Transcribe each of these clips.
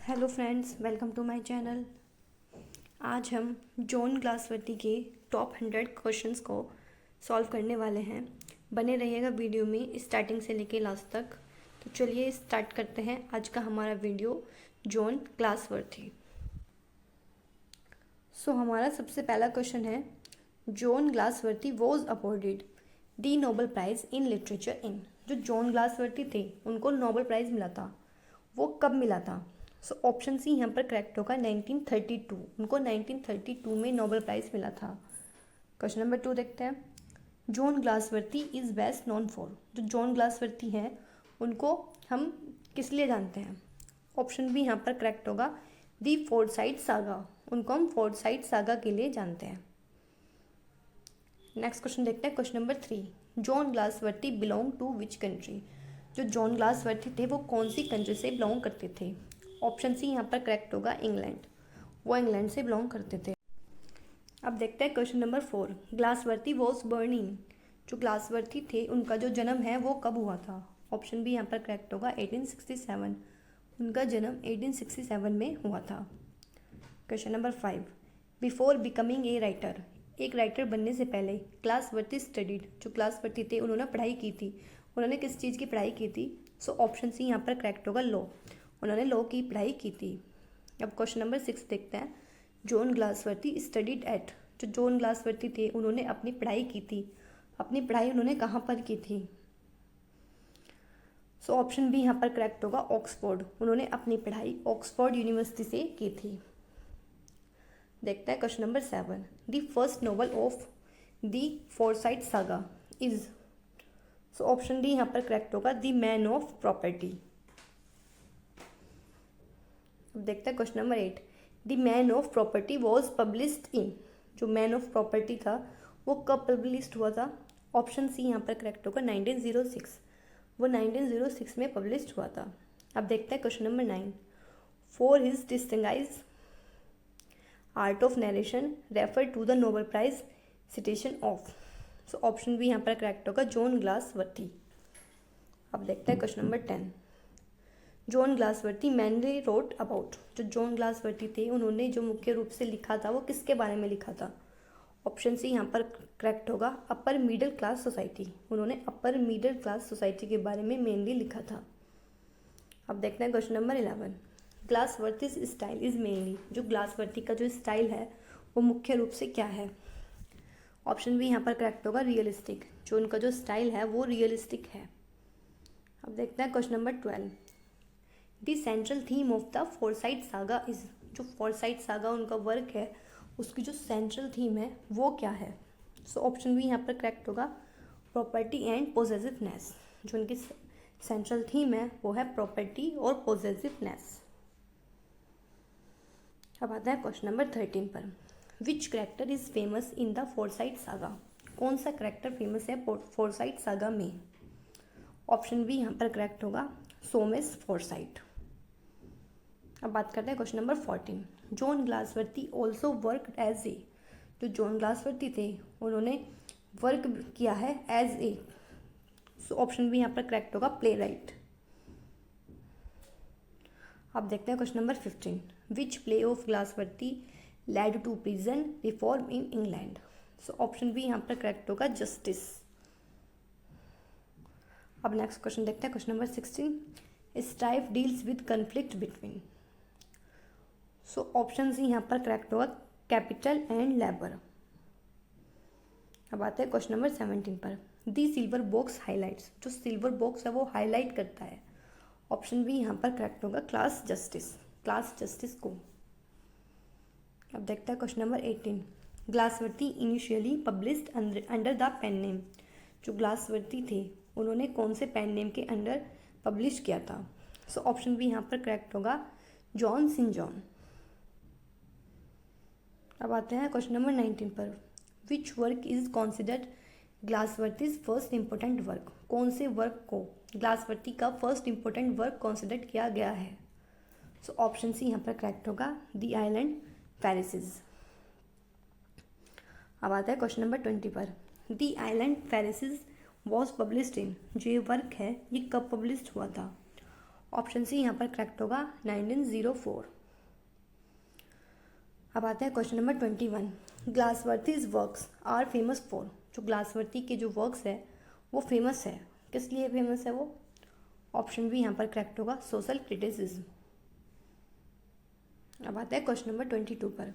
Hello friends, welcome to my channel. आज हम John Galsworthy के टॉप 100 क्वेश्चंस को सॉल्व करने वाले हैं। बने रहिएगा वीडियो में स्टार्टिंग से लेके लास्ट तक। तो चलिए स्टार्ट करते हैं आज का हमारा वीडियो जॉन ग्लासवर्दी। हमारा सबसे पहला क्वेश्चन है, John Galsworthy was awarded the Nobel prize in literature in. जो जॉन ग्लासवर्दी थे उनको नोबेल प्राइज़ मिला था, वो कब मिला था? ऑप्शन सी यहाँ पर करेक्ट होगा, 1932। उनको 1932 में नोबेल प्राइज़ मिला था। क्वेश्चन नंबर 2 देखते हैं। John Galsworthy is best known for. जो जॉन ग्लासवर्दी हैं उनको हम किस लिए जानते हैं? ऑप्शन बी यहाँ पर करेक्ट होगा, दी फोर्साइट सागा। उनको हम फोर्साइट सागा के लिए जानते हैं। नेक्स्ट क्वेश्चन देखते हैं। Question number 3, John Galsworthy belong to which country. जो जॉन ग्लासवर्दी थे वो कौन सी कंट्री से बिलोंग करते थे? ऑप्शन सी यहाँ पर करेक्ट होगा, इंग्लैंड। वो इंग्लैंड से बिलोंग करते थे। अब देखते हैं क्वेश्चन नंबर 4, ग्लासवर्दी वॉज बर्निंग। जो ग्लासवर्दी थे उनका जो जन्म है वो कब हुआ था? ऑप्शन बी यहाँ पर करेक्ट होगा, 1867। उनका जन्म 1867 में हुआ था। Question number 5, before becoming a writer. एक राइटर बनने से पहले ग्लासवर्दी स्टडीड। जो ग्लासवर्दी थे उन्होंने पढ़ाई की थी। उन्होंने किस चीज़ की पढ़ाई की थी? ऑप्शन सी यहाँ पर करेक्ट होगा, लॉ। उन्होंने लॉ की पढ़ाई की थी। अब क्वेश्चन नंबर 6 देखते हैं। John Galsworthy studied at. जो जॉन ग्लासवर्दी थे उन्होंने अपनी पढ़ाई की थी। अपनी पढ़ाई उन्होंने कहाँ पर की थी? ऑप्शन बी यहाँ पर करेक्ट होगा, ऑक्सफोर्ड। उन्होंने अपनी पढ़ाई ऑक्सफोर्ड यूनिवर्सिटी से की थी। देखते हैं question number 7, the first novel of the Forsyte saga is. Option D यहाँ पर करेक्ट होगा, द मैन ऑफ प्रॉपर्टी। अब देखते हैं question number 8, the man of property was published in. जो मैन ऑफ प्रॉपर्टी था वो कब पब्लिश्ड हुआ था? ऑप्शन सी यहाँ पर करेक्ट होगा, 1906। वो 1906 में पब्लिश्ड हुआ था। अब देखते हैं question number 9, for his distinguish art of narration refer to the Nobel prize citation of. Option B यहाँ पर करेक्ट होगा, जॉन ग्लासवर्दी। अब देखते हैं question number 10, John Galsworthy mainly wrote about. जो जॉन ग्लासवर्दी थे उन्होंने जो मुख्य रूप से लिखा था वो किसके बारे में लिखा था? ऑप्शन सी यहाँ पर करेक्ट होगा, अपर मिडिल क्लास सोसाइटी। उन्होंने अपर मिडिल क्लास सोसाइटी के बारे में मेनली लिखा था। अब देखते हैं question number 11, Galsworthy style is mainly. जो ग्लासवर्दी का जो स्टाइल है वो मुख्य रूप से क्या है? ऑप्शन बी यहाँ पर करेक्ट होगा, रियलिस्टिक। जो उनका जो स्टाइल है वो रियलिस्टिक है। अब देखते हैं question number 12, the central theme of the Forsyte saga is. जो फोर्साइट सागा उनका वर्क है उसकी जो सेंट्रल थीम है वो क्या है? ऑप्शन बी यहाँ पर करेक्ट होगा, प्रॉपर्टी एंड पोजेसिवनेस। जो उनकी सेंट्रल थीम है वो है प्रॉपर्टी और पोजेसिवनेस। अब आता है क्वेश्चन नंबर 13 पर, विच character is famous in the Forsyte saga. कौन सा करेक्टर फेमस है फोर्साइट सागा में? ऑप्शन बी यहाँ पर करेक्ट होगा, सोमेस फोर्साइट। अब बात करते हैं question number 14, John Galsworthy also work as a. जो जॉन ग्लासवर्दी थे उन्होंने वर्क किया है एज ए। ऑप्शन बी यहाँ पर करेक्ट होगा, प्ले राइट। अब देखते हैं question number 15, which play of Galsworthy led to prison reform in England. Option B यहाँ पर करेक्ट होगा, जस्टिस। अब नेक्स्ट क्वेश्चन देखते हैं। Question number 16, strife deals with conflict between. Option C यहाँ पर करेक्ट होगा, कैपिटल एंड लेबर। अब आते हैं क्वेश्चन नंबर 17 पर, दी सिल्वर बॉक्स हाईलाइट्स। जो सिल्वर बॉक्स है वो हाईलाइट करता है। ऑप्शन बी यहाँ पर करेक्ट होगा, क्लास जस्टिस। क्लास जस्टिस को। अब देखते हैं question number 18, Galsworthy initially published under the pen name. जो ग्लासवर्दी थे उन्होंने कौन से पेन नेम के अंडर पब्लिश किया था? ऑप्शन बी यहाँ पर करेक्ट होगा, जॉन सिंह जॉन। अब आते हैं क्वेश्चन नंबर 19 पर, which work is considered Galsworthy's first important work. कौन से वर्क को ग्लासवर्दी का फर्स्ट इम्पोर्टेंट वर्क कॉन्सिडर किया गया है? ऑप्शन सी यहाँ पर करेक्ट होगा, द आइलैंड फेरिसेस। अब आता है क्वेश्चन नंबर 20 पर, the Island Pharisees was published in. जो ये वर्क है ये कब पब्लिश्ड हुआ था? ऑप्शन सी यहाँ पर करेक्ट होगा 1904। अब आते हैं question number 21। Galsworthy's works are famous for, जो ग्लासवर्थी के जो वर्क्स है वो फेमस है, किस लिए फेमस है वो? ऑप्शन बी यहाँ पर करेक्ट होगा, सोशल क्रिटिसिज्म। अब आता है क्वेश्चन नंबर 22 पर।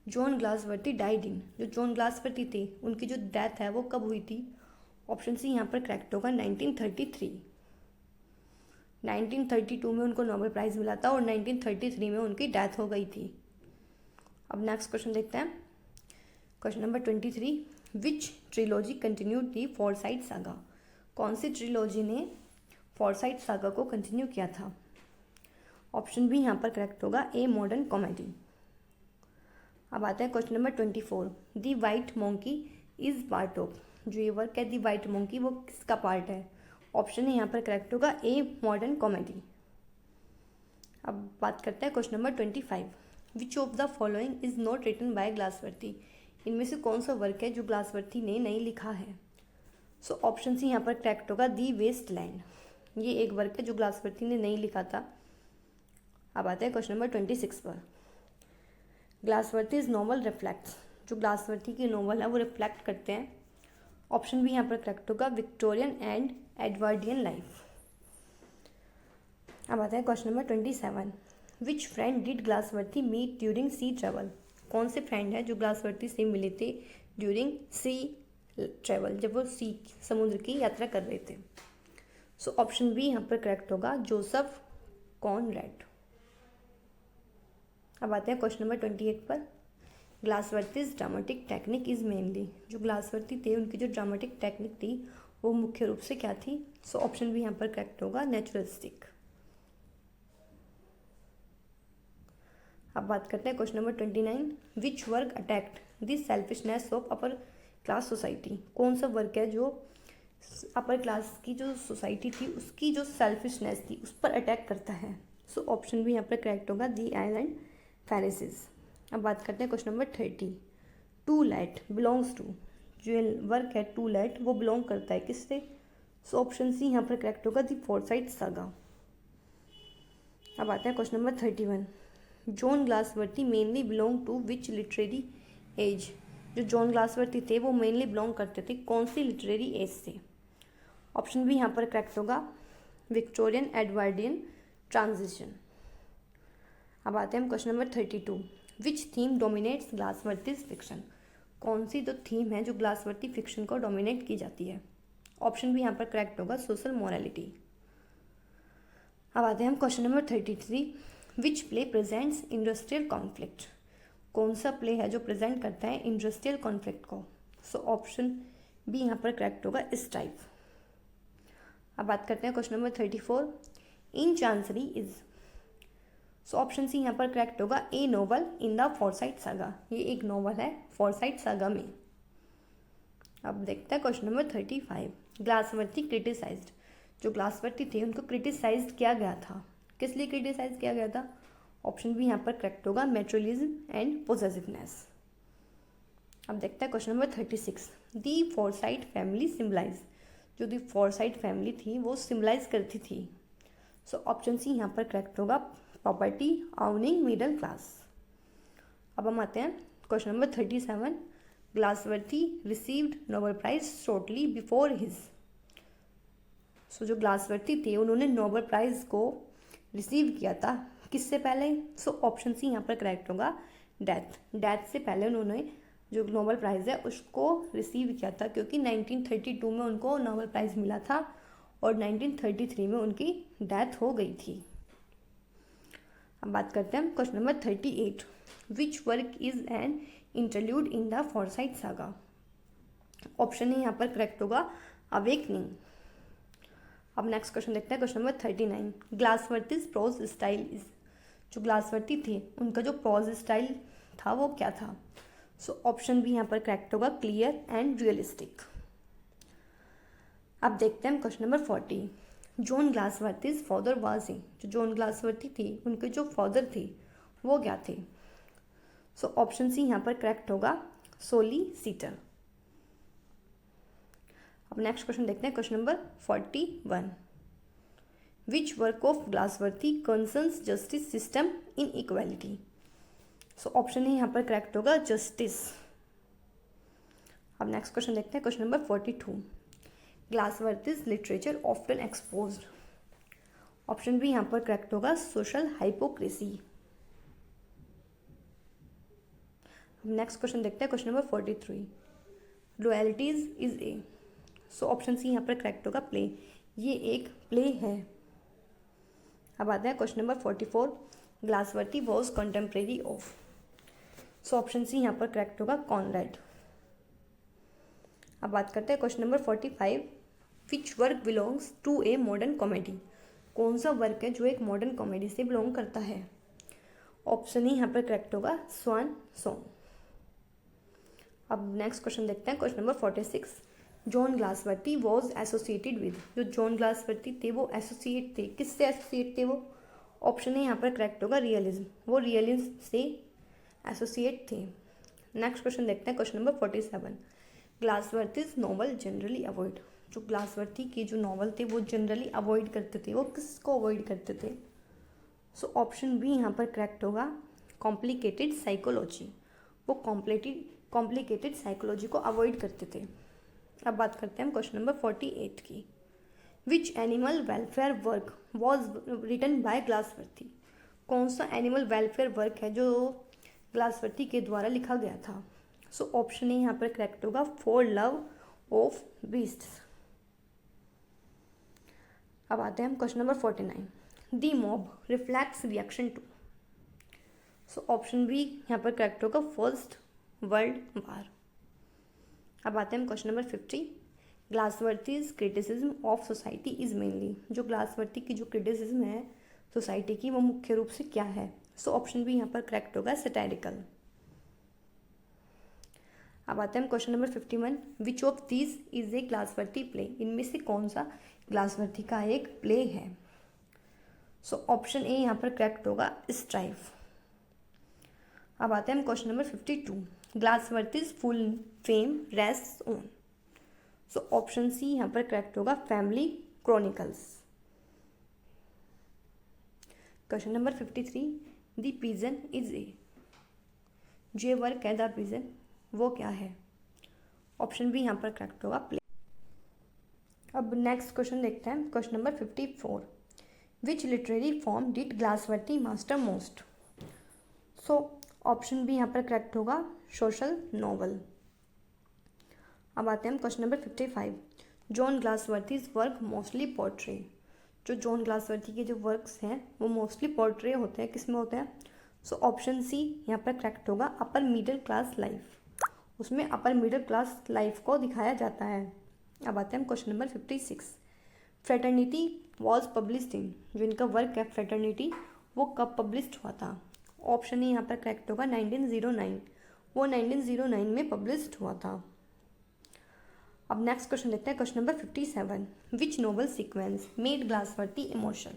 जॉन ग्लासवर्थी डाइड इन, जो जॉन ग्लासवर्थी थे उनकी जो डेथ है वो कब हुई थी? ऑप्शन सी यहाँ पर करेक्ट होगा 1933। 1932 में उनको नोबेल प्राइज़ मिला था और 1933 में उनकी डेथ हो गई थी। अब नेक्स्ट क्वेश्चन देखते हैं, क्वेश्चन नंबर 23। विच ट्रिलॉजी कंटिन्यूड दी फोरसाइट सागा, कौन सी ट्रिलॉजी ने फोरसाइट सागा को कंटिन्यू किया था? ऑप्शन बी यहाँ पर करेक्ट होगा, ए मॉडर्न कॉमेडी। अब आता है question number 24। The white monkey is part of, जो ये वर्क है दी वाइट मोंकी वो किसका पार्ट है? ऑप्शन यहाँ पर करेक्ट होगा, ए मॉडर्न कॉमेडी। अब बात करते हैं question number 25। Which of the following is not written by Galsworthy, इनमें से कौन सा वर्क है जो ग्लासवर्थी ने नहीं लिखा है? सो ऑप्शन सी यहाँ पर करेक्ट होगा, दी वेस्ट लैंड। ये एक वर्क है जो ग्लासवर्थी ने नहीं लिखा था। अब आते हैं क्वेश्चन नंबर 26 पर। ग्लासवर्थीज नॉवल रिफ्लेक्ट्स, जो ग्लासवर्थी की नॉवल है वो रिफ्लेक्ट करते हैं। ऑप्शन बी यहाँ पर करेक्ट होगा, विक्टोरियन एंड एडवर्डियन लाइफ। अब आता है question number 27। Which friend did Galsworthy meet during sea travel, कौन से फ्रेंड है जो ग्लासवर्थी से मिले थे ड्यूरिंग सी ट्रेवल, जब वो सी समुद्र की यात्रा कर रहे थे? सो ऑप्शन बी यहाँ पर करेक्ट होगा, जोसेफ कॉनरैड। अब आते हैं क्वेश्चन नंबर 28 पर। ग्लासवर्थीज ड्रामेटिक टेक्निक इज मेनली, जो ग्लासवर्थी थे उनकी जो ड्रामेटिक टेक्निक थी वो मुख्य रूप से क्या थी? सो ऑप्शन बी यहाँ पर करेक्ट होगा, नेचुरलिस्टिक। अब बात करते हैं question number 29। Which work attacked the selfishness of upper class society, कौन सा वर्क है जो अपर क्लास की जो सोसाइटी थी उसकी जो सेल्फिशनेस थी उस पर अटैक करता है? सो ऑप्शन भी यहाँ पर करेक्ट होगा, दी आइलैंड फेरिसेस। अब बात करते हैं question number 30। To let belongs to, जो वर्क है टू लेट वो बिलोंग करता है किससे? सो ऑप्शन सी यहाँ पर करेक्ट होगा, दी फोरसाइट सागा। अब आता है question number 31। John Galsworthy mainly belong to which literary age, जो जॉन ग्लासवर्थी थे वो मेनली बिलोंग करते थे कौन सी लिटरेरी एज से? ऑप्शन बी यहाँ पर करेक्ट होगा, विक्टोरियन एडवर्डियन ट्रांजिशन। अब आते हैं हम क्वेश्चन नंबर 32। विच थीम डोमिनेट्स ग्लासवर्थीज फिक्शन, कौन सी तो थीम है जो ग्लासवर्थी फिक्शन को डोमिनेट की जाती है? ऑप्शन भी यहाँ पर करेक्ट होगा, सोशल मोरालिटी। अब आते हैं हम question number 33। Which play presents industrial conflict, कौन सा प्ले है जो प्रेजेंट करता है इंडस्ट्रियल कॉन्फ्लिक्ट को? सो ऑप्शन बी यहाँ पर करेक्ट होगा, स्ट्राइक। अब बात करते हैं question number 34। In Chancery is, so option C यहाँ पर करेक्ट होगा, a novel in the Forsyte saga, ये एक नोवेल है फोरसाइट सागा में। अब देखते हैं क्वेश्चन नंबर 35। ग्लासवर्थी क्रिटिसाइज्ड, जो ग्लासवर्थी थे उनको क्रिटिसाइज किया गया था, किस लिए क्रिटिसाइज किया गया था? ऑप्शन भी यहाँ पर करेक्ट होगा, मेट्रोलिज्म एंड पोजेसिवनेस। अब देखते हैं क्वेश्चन नंबर 36। दी फोरसाइट फैमिली सिम्बलाइज, जो दी फोरसाइट फैमिली थी वो सिम्बलाइज करती थी। सो ऑप्शन सी यहाँ पर करेक्ट होगा, प्रॉपर्टी ऑनिंग मिडिल क्लास। अब हम आते हैं question number 37। Galsworthy received Nobel prize shortly before his, so जो ग्लासवर्थी थे उन्होंने नोबेल प्राइज को रिसीव किया था किससे पहले? सो ऑप्शन सी यहाँ पर करेक्ट होगा, डेथ से पहले उन्होंने जो नोबेल प्राइज़ है उसको रिसीव किया था, क्योंकि 1932 में उनको नोबेल प्राइज़ मिला था और 1933 में उनकी डेथ हो गई थी। अब बात करते हैं question number 38। Which work is an interlude in the Forsyte saga? Option है यहाँ पर करेक्ट होगा, अवेकनिंग। अब नेक्स्ट क्वेश्चन देखते हैं question number 39। Galsworthy's prose style is, जो ग्लासवर्थी थे उनका जो प्रोज स्टाइल था वो क्या था? सो ऑप्शन भी यहाँ पर करेक्ट होगा, क्लियर एंड रियलिस्टिक। अब देखते हैं question number 40। John Galsworthy's father was a, जो जॉन ग्लासवर्थी थे उनके जो फादर थे वो क्या थे? सो ऑप्शन सी यहाँ पर करेक्ट होगा, सोलिसिटर। अब नेक्स्ट क्वेश्चन देखते हैं question number 41। Which work of Galsworthy concerns justice system in equality. So option है यहाँ पर करेक्ट होगा जस्टिस। अब नेक्स्ट क्वेश्चन देखते हैं, question number 42। Galsworthy's literature often exposed. Option B यहाँ पर करेक्ट होगा सोशल हाइपोक्रेसी। अब नेक्स्ट क्वेश्चन देखते हैं, question number 43। Royalties is a. So option C यहाँ पर करेक्ट होगा प्ले। ये एक प्ले है। अब आते हैं question number 44। Galsworthy was contemporary of. So option C यहाँ पर करेक्ट होगा कॉनरैड। अब बात करते हैं question number 45। Which work belongs to a modern comedy. कौन सा वर्क है जो एक मॉडर्न कॉमेडी से बिलोंग करता है। ऑप्शन ही यहाँ पर करेक्ट होगा स्वान सॉन्ग। अब नेक्स्ट क्वेश्चन देखते हैं, question number 46। John Galsworthy was associated with. जो जॉन ग्लासवर्दी थे वो एसोसिएट थे, किससे एसोसिएट थे वो। ऑप्शन है यहाँ पर करेक्ट होगा रियलिज्म। वो रियलिज्म से एसोसिएट थे। नेक्स्ट क्वेश्चन देखते हैं, question number 47। Galsworthy's novel generally avoid. जो ग्लासवर्दी के जो नॉवल थे वो जनरली अवॉइड करते थे, वो किसको अवॉइड करते थे। सो ऑप्शन बी यहाँ पर करेक्ट होगा कॉम्प्लिकेटेड साइकोलॉजी। वो कॉम्प्लिकेटेड साइकोलॉजी को अवॉइड करते थे। अब बात करते हैं हम क्वेश्चन नंबर 48 की। Which animal welfare work was written by Galsworthy. कौन सा एनिमल वेलफेयर वर्क है जो ग्लासवर्दी के द्वारा लिखा गया था। सो ऑप्शन ए यहाँ पर करेक्ट होगा फॉर लव ऑफ बीस्ट्स। अब आते हैं हम question number 49। The mob reflects reaction to. So option B यहाँ पर करेक्ट होगा फर्स्ट वर्ल्ड वार। अब आते हैं हम question number 50। Galsworthy's criticism of society is mainly. जो ग्लासवर्दी की जो क्रिटिसिज्म है सोसाइटी की वो मुख्य रूप से क्या है। सो ऑप्शन बी यहाँ पर करेक्ट होगा सैटारिकल। अब आते हैं हम question number 51। Which of these is a Galsworthy play. इनमें से कौन सा ग्लासवर्दी का एक प्ले है। सो ऑप्शन ए यहाँ पर करेक्ट होगा स्ट्राइफ। अब आते हैं हम question number 52। Galsworthy's full fame rests on. So option C यहाँ पर करेक्ट होगा family chronicles. Question number 53। The pigeon is a. जो वर्क है द पिजन वो क्या है। ऑप्शन बी यहाँ पर करेक्ट होगा प्ले। अब नेक्स्ट क्वेश्चन देखते हैं, question number 54। Which literary form did Galsworthy master most. So option B यहाँ पर करेक्ट होगा सोशल नॉवल। अब आते हैं हम question number 55। John Galsworthy's work mostly portray. जो जॉन ग्लासवर्दी के जो वर्क्स हैं वो मोस्टली पोर्ट्रे होते हैं, किस में होते हैं। सो ऑप्शन सी यहाँ पर करेक्ट होगा अपर मिडिल क्लास लाइफ। उसमें अपर मिडिल क्लास लाइफ को दिखाया जाता है। अब आते हैं हम question number 56। Fraternity was published in. जो इनका वर्क है फ्रेटर्निटी वो कब पब्लिश्ड हुआ था। ऑप्शन यहाँ पर करेक्ट होगा 1909। वो 1909 में पब्लिश्ड हुआ था। अब नेक्स्ट क्वेश्चन देखते हैं, क्वेश्चन नंबर 57। विच नोवेल सीक्वेंस मेड ग्लासवर्दी इमोशनल।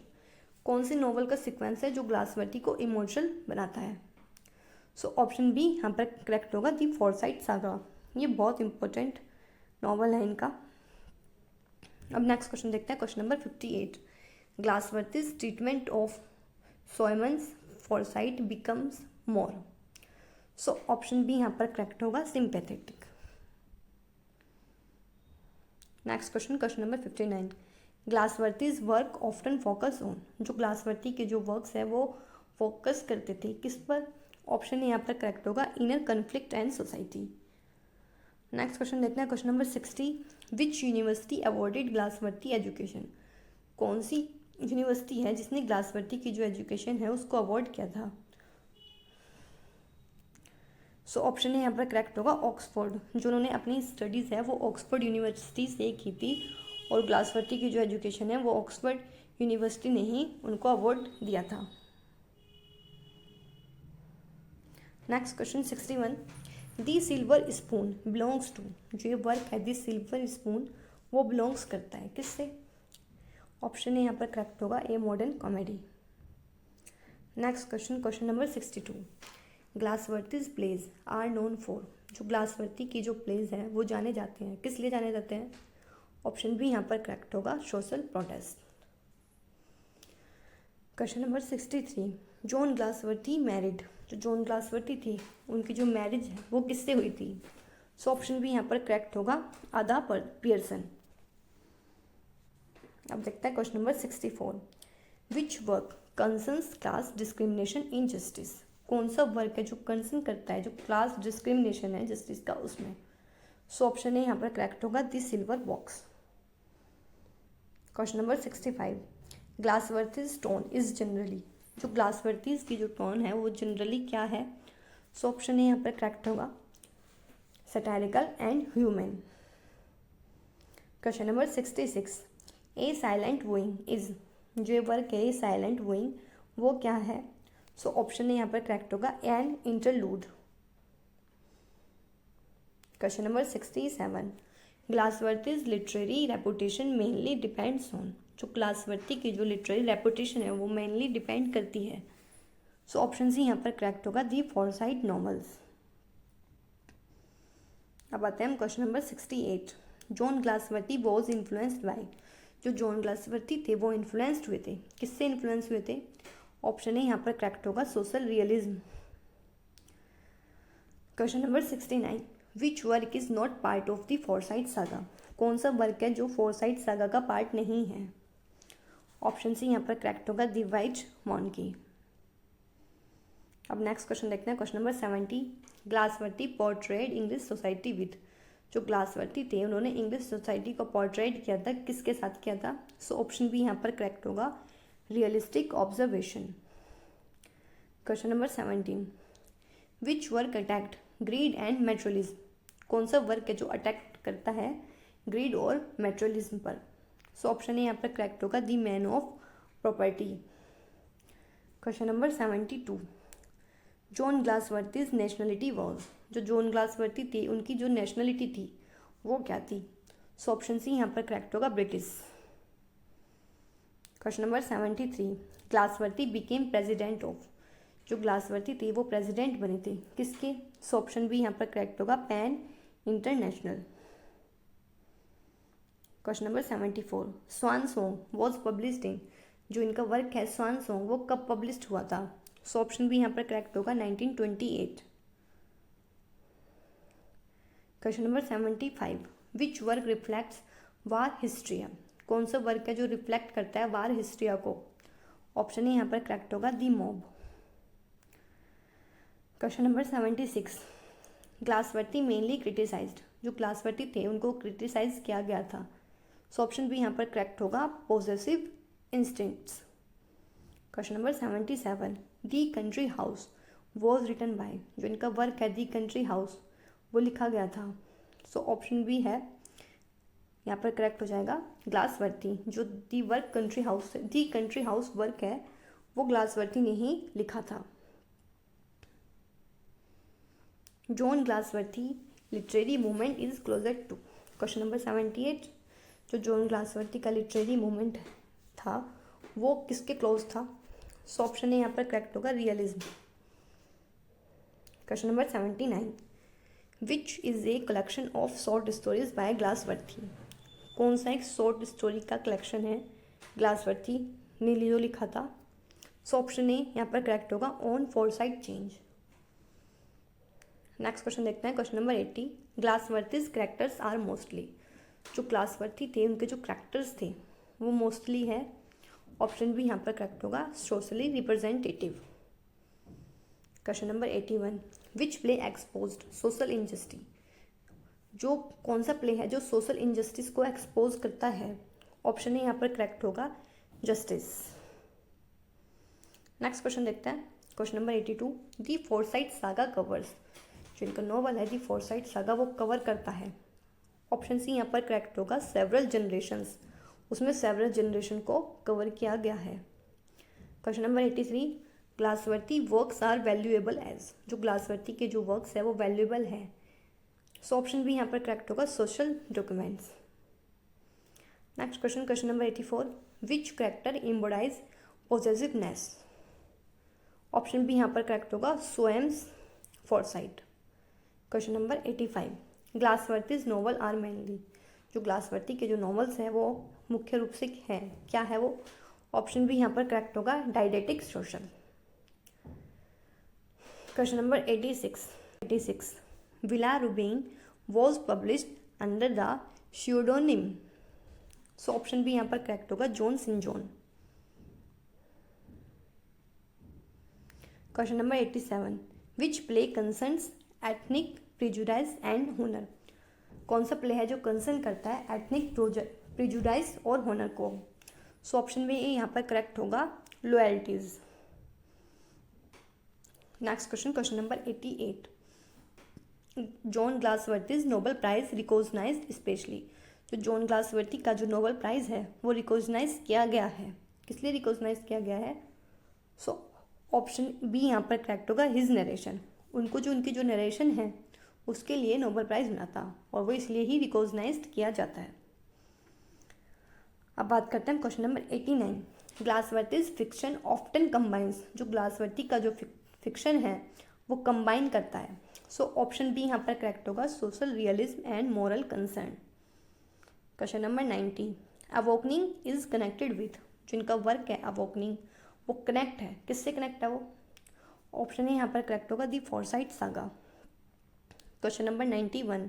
कौन सी नोवेल का सीक्वेंस है जो ग्लासवर्दी को इमोशनल बनाता है। सो ऑप्शन बी यहाँ पर करेक्ट होगा दी फॉरसाइट सागा। ये बहुत इंपॉर्टेंट नॉवल है इनका। अब नेक्स्ट क्वेश्चन देखते हैं, question number 58। Galsworthy's treatment of Soames Forsyte becomes more. So option B यहाँ पर करेक्ट होगा sympathetic. Next question, question number 59। Galsworthy's work often focus on. जो ग्लासवर्दी के जो वर्क्स है वो फोकस करते थे किस पर। ऑप्शन यहाँ पर करेक्ट होगा inner conflict and society. Next question देखते हैं, question number 60। Which university awarded Galsworthy education. कौन सी यूनिवर्सिटी है जिसने ग्लासवर्दी की जो एजुकेशन है उसको अवॉर्ड किया था। सो ऑप्शन है यहाँ पर करेक्ट होगा ऑक्सफोर्ड। जो उन्होंने अपनी स्टडीज़ है वो ऑक्सफोर्ड यूनिवर्सिटी से की थी और ग्लासवर्दी की जो एजुकेशन है वो ऑक्सफोर्ड यूनिवर्सिटी ने ही उनको अवार्ड दिया था। Next question 61। The silver spoon belongs to. जो ये वर्क है दी सिल्वर स्पून वो बिलोंग्स करता है किससे। ऑप्शन है यहाँ पर करेक्ट होगा a modern comedy. Next question, question number 62। Galsworthy's plays are known for. जो ग्लासवर्दी की जो प्लेज हैं वो जाने जाते हैं किस लिए जाने जाते हैं। ऑप्शन बी यहाँ पर करेक्ट होगा social protest. Question number 63, John Galsworthy married, जो जॉन ग्लासवर्दी थी उनकी जो मैरिज है वो किससे हुई थी? सो ऑप्शन भी यहाँ पर करेक्ट होगा, आदा पियर्सन। अब देखते हैं question number 64, which work concerns class discrimination in justice, कौन सा वर्क है जो कंसर्न करता है जो क्लास डिस्क्रिमिनेशन है जस्टिस का उसमें? सो ऑप्शन है यहाँ पर करेक्ट होगा, the silver box. Question number 65, Galsworthy stone is generally, जो ग्लासवर्दी की जो टोन है वो जनरली क्या है? सो ऑप्शन है यहाँ पर करेक्ट होगा, satirical and human. Question number 66, a silent wooing is, जो वर्क है साइलेंट वूइंग वो क्या है? सो ऑप्शन है यहाँ पर करेक्ट होगा, an interlude. Question number 67, Galsworthy's literary reputation mainly depends on, जो ग्लासवर्दी की जो लिटरेरी रेपुटेशन है वो मेनली डिपेंड करती है। सो ऑप्शन सी यहाँ पर करेक्ट होगा, दी फॉरसाइट नॉवेल्स। अब आते हैं हम question number 68, John Galsworthy was influenced by, जो जॉन ग्लासवर्दी थे वो इन्फ्लुएंस्ड हुए थे, किससे इन्फ्लुएंस हुए थे? ऑप्शन है यहाँ पर करेक्ट होगा, social realism. Question number 69, which work is not part of the Forsyte saga, कौन सा वर्क है जो फोरसाइट सागा का पार्ट नहीं है? ऑप्शन सी यहाँ पर करेक्ट होगा, द वाइट मॉन्की। अब नेक्स्ट क्वेश्चन देखते हैं, question number 70, Galsworthy portrayed English society with, जो ग्लासवर्दी थे उन्होंने इंग्लिश सोसाइटी को पोर्ट्रेट किया था, किसके साथ किया था? सो ऑप्शन भी यहाँ पर करेक्ट होगा, realistic observation. Question number 17, which work attacked grid and materialism, कौन सा वर्क है जो अटैक करता है ग्रीड और मेटेरियलिज्म पर? सो ऑप्शन है यहाँ पर करेक्ट होगा, the man of property. Question number 72, John Galsworthy's nationality was, जो जॉन ग्लासवर्दी थी उनकी जो नेशनलिटी थी वो क्या थी? सो ऑप्शन सी यहाँ पर करेक्ट होगा, British. Question number 73, Galsworthy became president of, जो ग्लासवर्दी थी वो प्रेसिडेंट बने थे, किसके? सो ऑप्शन भी यहाँ पर करेक्ट होगा, pan international. Question number 74, swan song was published in, जो इनका वर्क है स्वान सॉन्ग वो कब पब्लिश्ड हुआ था? सो ऑप्शन भी यहाँ पर करेक्ट होगा, 1928। Question number 75, which work reflects war hysteria, कौन सा वर्क है जो रिफ्लेक्ट करता है वार हिस्ट्रिया को? ऑप्शन है यहाँ पर करेक्ट होगा, the mob. Question number 76, Galsworthy mainly criticised, जो ग्लासवर्दी थे उनको क्रिटिसाइज किया गया था। सो ऑप्शन भी यहाँ पर करेक्ट होगा, possessive instincts. Question number 77, the country house was written by, जो इनका वर्क है दी कंट्री हाउस वो लिखा गया था। सो ऑप्शन भी है यहाँ पर करेक्ट हो जाएगा, ग्लासवर्दी, जो दी वर्क कंट्री हाउस है, दी कंट्री हाउस वर्क है वो ग्लासवर्दी ने ही लिखा था। John Galsworthy literary movement is closer to, question number 78, जो जॉन ग्लासवर्दी का लिटरेरी मूवमेंट था वो किसके क्लोज था? सो ऑप्शन है यहाँ पर करेक्ट होगा, realism. Question number 79, which is a collection of short stories by Galsworthy, कौन सा एक शॉर्ट स्टोरी का कलेक्शन है ग्लासवर्दी ने जो लिखा था? सो ऑप्शन ए यहाँ पर करेक्ट होगा, on Forsyte change. Next question देखते हैं, question number 80, Galsworthy's characters are mostly, जो ग्लासवर्दी थे उनके जो कैरेक्टर्स थे वो मोस्टली है, ऑप्शन भी यहाँ पर करेक्ट होगा, socially representative. Question number 81, which play exposed social injustice, जो कौन सा प्ले है जो सोशल इनजस्टिस को एक्सपोज करता है? ऑप्शन है यहाँ पर करेक्ट होगा, जस्टिस। नेक्स्ट क्वेश्चन देखते हैं, question number 82, the Forsyte saga covers, जो इनका नॉवल है दी फोरसाइट सागा वो कवर करता है। ऑप्शन सी यहाँ पर करेक्ट होगा, सेवरल जनरेशंस, उसमें सेवरल जनरेशन को कवर किया गया है। Question number 83, Galsworthy works are valuable as, जो ग्लासवर्दी के जो वर्क्स है वो वैल्यूएबल है। सो ऑप्शन भी यहाँ पर करेक्ट होगा, social documents. Next question, question number 84, which character embodies possessiveness, option B यहाँ पर करेक्ट होगा, Soames Forsyte. Question number 85, Galsworthy's novel are mainly, जो ग्लासवर्दी के जो नॉवेल्स हैं वो मुख्य रूप से हैं क्या है वो? ऑप्शन बी यहाँ पर करेक्ट होगा, didactic social. Question number 86 Villa Rubein was published under the pseudonym। So option B यहाँ पर करेक्ट होगा, John Sinjohn. Question number 87 which play concerns ethnic prejudice and honour. कौन सा प्ले है जो कंसर्न करता है एथनिक प्रिजुडाइज और होनर को। सो ऑप्शन बी यहाँ पर करेक्ट होगा, loyalties. Next question number 88 John Galsworthy's Nobel Prize recognised specially. जो जॉन ग्लासवर्थी का जो नोबेल प्राइज है वो रिकॉग्नाइज किया गया है, किस लिए रिकॉग्नाइज किया गया है। सो ऑप्शन बी यहाँ पर करेक्ट होगा, हिज नरेशन। उनको जो उनकी जो नरेशन है उसके लिए नोबेल प्राइज मिला था और वो इसलिए ही रिकॉग्नाइज्ड किया जाता है। अब बात करते हैं question number 89 Galsworthy's fiction often combines. जो ग्लासवर्थी का जो फिक्शन है वो कंबाइन करता है। सो ऑप्शन बी यहाँ पर करेक्ट होगा, social realism and moral concern. Question number 90 awakening is connected with. जो इनका वर्क है अवोकनिंग वो कनेक्ट है, किससे कनेक्ट है वो। ऑप्शन है यहाँ पर करेक्ट होगा, the Forsyte saga. Question number 91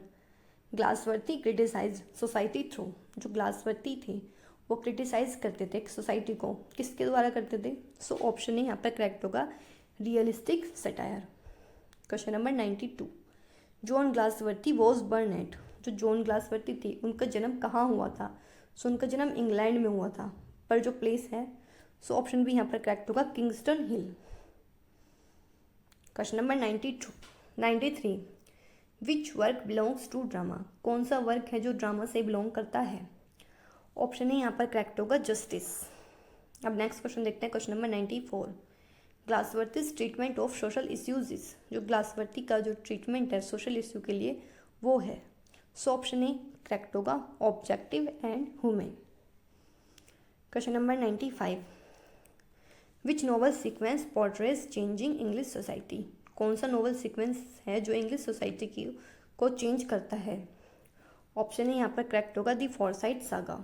Galsworthy criticise society through. जो ग्लासवर्थी थे वो क्रिटिसाइज करते थे सोसाइटी को, किसके द्वारा करते थे। सो ऑप्शन है यहाँ पर करेक्ट होगा, realistic satire. Question number 92 John Galsworthy was born at. जो जॉन ग्लासवर्थी थी उनका जन्म कहाँ हुआ था। सो उनका जन्म इंग्लैंड में हुआ था, पर जो प्लेस है सो ऑप्शन भी यहाँ पर करेक्ट होगा, Kingston Hill. Question number 93 which work belongs to drama. कौन सा वर्क है जो ड्रामा से बिलोंग करता है। ऑप्शन है यहाँ पर करेक्ट होगा, जस्टिस। अब नेक्स्ट क्वेश्चन देखते हैं, question number 94 Galsworthy's treatment of social issues is. जो ग्लासवर्थी का जो ट्रीटमेंट है सोशल इश्यू के लिए वो है। सो ऑप्शन है करेक्ट होगा, objective and human. Question number 95 which novel sequence portrays changing English society. कौन सा नोवेल सीक्वेंस है जो इंग्लिश सोसाइटी की को चेंज करता है। ऑप्शन है यहाँ पर करेक्ट होगा, दी फॉरसाइट सागा।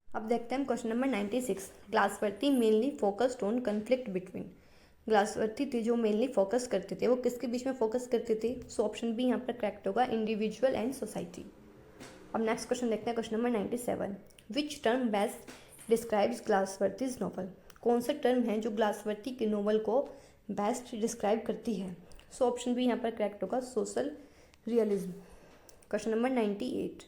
अब देखते हैं question number 96 Galsworthy mainly focused on conflict between. Galsworthy थे जो मेनली फोकस करते थे वो किसके बीच में फोकस करते थे। सो ऑप्शन बी यहाँ पर करेक्ट होगा, इंडिविजुअल एंड सोसाइटी। अब नेक्स्ट क्वेश्चन देखते हैं, question number 97 which term best describes Galsworthy's novel. कौन सा टर्म है जो ग्लासवर्थी के नोवेल को बेस्ट डिस्क्राइब करती है। सो ऑप्शन बी यहाँ पर करेक्ट होगा, social realism. Question number 98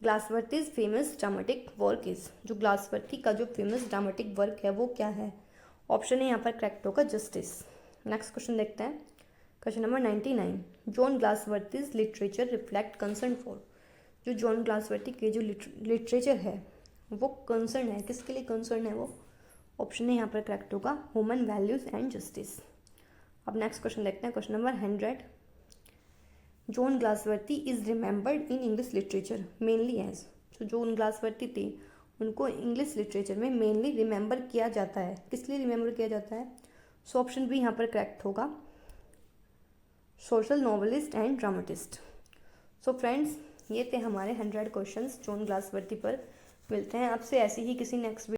Galsworthy's famous dramatic work is. जो ग्लासवर्थी का जो फेमस ड्रामेटिक वर्क है वो क्या है। ऑप्शन है यहाँ पर करेक्ट होगा, जस्टिस। नेक्स्ट क्वेश्चन देखते हैं, question number 99 John Galsworthy's literature reflect concern for. जो जॉन ग्लासवर्थी के जो लिटरेचर है वो कंसर्न है, किसके लिए कंसर्न है वो। ऑप्शन है यहाँ पर करेक्ट होगा, ह्यूमन वैल्यूज एंड जस्टिस। अब नेक्स्ट क्वेश्चन देखते हैं, question number 100 John Galsworthy is remembered in English literature mainly as. जो जॉन ग्लासवर्थी थे उनको इंग्लिश लिटरेचर में मेनली रिमेंबर किया जाता है, किस लिए रिमेंबर किया जाता है। सो ऑप्शन भी यहाँ पर करेक्ट होगा, social novelist and dramatist. So friends ये थे हमारे 100 क्वेश्चंस जॉन ग्लासवर्थी पर। मिलते हैं आपसे ऐसे ही किसी नेक्स्ट